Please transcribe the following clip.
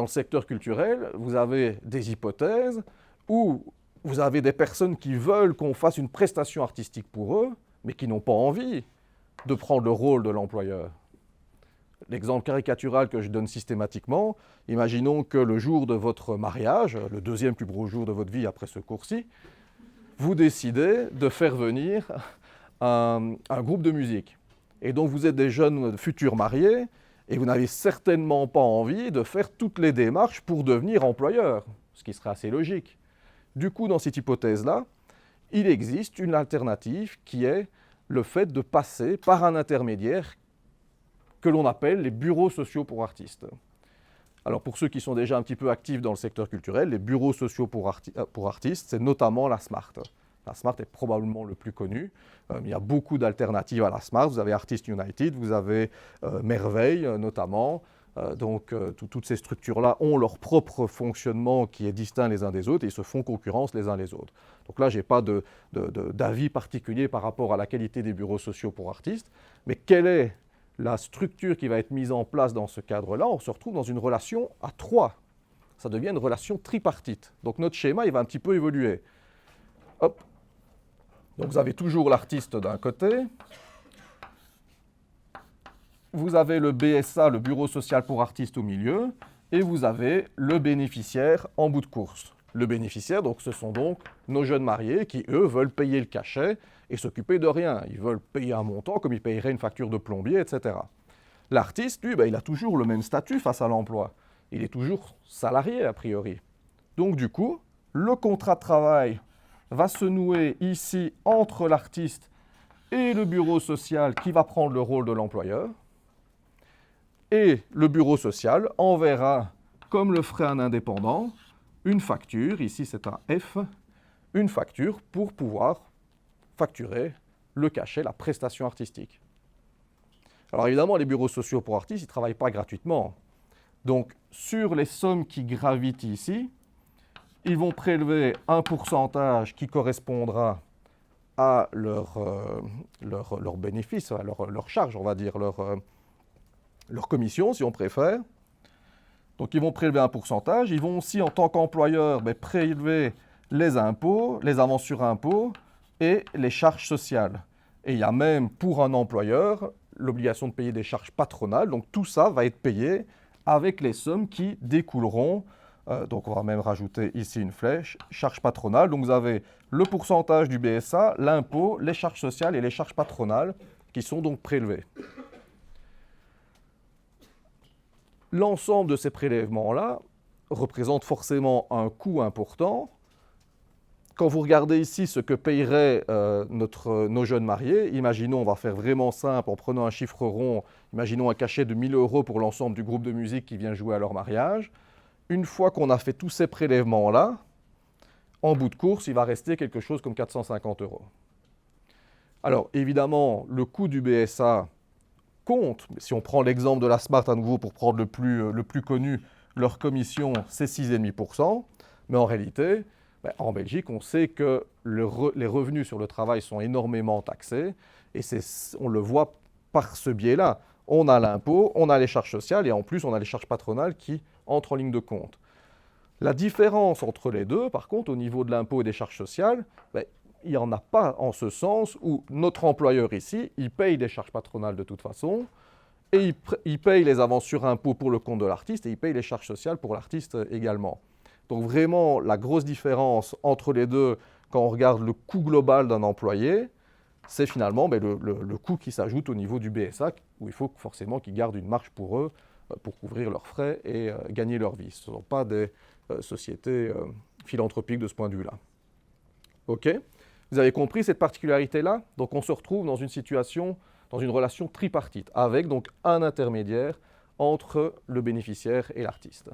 dans le secteur culturel, vous avez des hypothèses où vous avez des personnes qui veulent qu'on fasse une prestation artistique pour eux, mais qui n'ont pas envie de prendre le rôle de l'employeur. L'exemple caricatural que je donne systématiquement, imaginons que le jour de votre mariage, le deuxième plus gros jour de votre vie après ce cours-ci, vous décidez de faire venir un groupe de musique. Et donc vous êtes des jeunes futurs mariés et vous n'avez certainement pas envie de faire toutes les démarches pour devenir employeur, ce qui serait assez logique. Du coup, dans cette hypothèse-là, il existe une alternative qui est le fait de passer par un intermédiaire que l'on appelle les bureaux sociaux pour artistes. Alors pour ceux qui sont déjà un petit peu actifs dans le secteur culturel, les bureaux sociaux pour artistes, c'est notamment la SMART. La SMART est probablement le plus connu. Il y a beaucoup d'alternatives à la SMART. Vous avez Artists United, vous avez Merveille notamment. Toutes ces structures-là ont leur propre fonctionnement qui est distinct les uns des autres et ils se font concurrence les uns les autres. Donc là, je n'ai pas d'avis particulier par rapport à la qualité des bureaux sociaux pour artistes, mais quelle est la structure qui va être mise en place dans ce cadre-là? On se retrouve dans une relation à trois. Ça devient une relation tripartite. Donc notre schéma, il va un petit peu évoluer. Hop. Donc vous avez toujours l'artiste d'un côté. Vous avez le BSA, le Bureau social pour artistes au milieu, et vous avez le bénéficiaire en bout de course. Le bénéficiaire, donc, ce sont donc nos jeunes mariés qui, eux, veulent payer le cachet et s'occuper de rien. Ils veulent payer un montant comme ils paieraient une facture de plombier, etc. L'artiste, lui, il a toujours le même statut face à l'emploi. Il est toujours salarié, a priori. Donc, du coup, le contrat de travail va se nouer ici entre l'artiste et le bureau social qui va prendre le rôle de l'employeur. Et le bureau social enverra, comme le ferait un indépendant, une facture, ici c'est un F, une facture pour pouvoir facturer le cachet, la prestation artistique. Alors évidemment, les bureaux sociaux pour artistes, ils ne travaillent pas gratuitement. Donc sur les sommes qui gravitent ici, ils vont prélever un pourcentage qui correspondra à leur bénéfice, à leur charge, on va dire, leur commission, si on préfère. Donc, ils vont prélever un pourcentage. Ils vont aussi, en tant qu'employeur, prélever les impôts, les avances sur impôts et les charges sociales. Et il y a même, pour un employeur, l'obligation de payer des charges patronales. Donc, tout ça va être payé avec les sommes qui découleront. Donc, on va même rajouter ici une flèche, charges patronales. Donc, vous avez le pourcentage du BSA, l'impôt, les charges sociales et les charges patronales qui sont donc prélevées. L'ensemble de ces prélèvements-là représente forcément un coût important. Quand vous regardez ici ce que paieraient nos jeunes mariés, imaginons, on va faire vraiment simple en prenant un chiffre rond, imaginons un cachet de 1 000 € pour l'ensemble du groupe de musique qui vient jouer à leur mariage. Une fois qu'on a fait tous ces prélèvements-là, en bout de course, il va rester quelque chose comme 450 €. Alors évidemment, le coût du BSA compte. Si on prend l'exemple de la SMART à nouveau pour prendre le plus connu, leur commission, c'est 6,5%. Mais en réalité, en Belgique, on sait que les revenus sur le travail sont énormément taxés. Et on le voit par ce biais-là. On a l'impôt, on a les charges sociales et en plus, on a les charges patronales qui entrent en ligne de compte. La différence entre les deux, par contre, au niveau de l'impôt et des charges sociales, il n'y en a pas en ce sens où notre employeur ici, il paye des charges patronales de toute façon et il paye les avances sur impôt pour le compte de l'artiste et il paye les charges sociales pour l'artiste également. Donc vraiment, la grosse différence entre les deux, quand on regarde le coût global d'un employé, c'est finalement le coût qui s'ajoute au niveau du BSA, où il faut forcément qu'ils gardent une marge pour eux, pour couvrir leurs frais et gagner leur vie. Ce ne sont pas des sociétés philanthropiques de ce point de vue-là. OK ? Vous avez compris cette particularité-là? Donc on se retrouve dans une situation, dans une relation tripartite, avec donc un intermédiaire entre le bénéficiaire et l'artiste.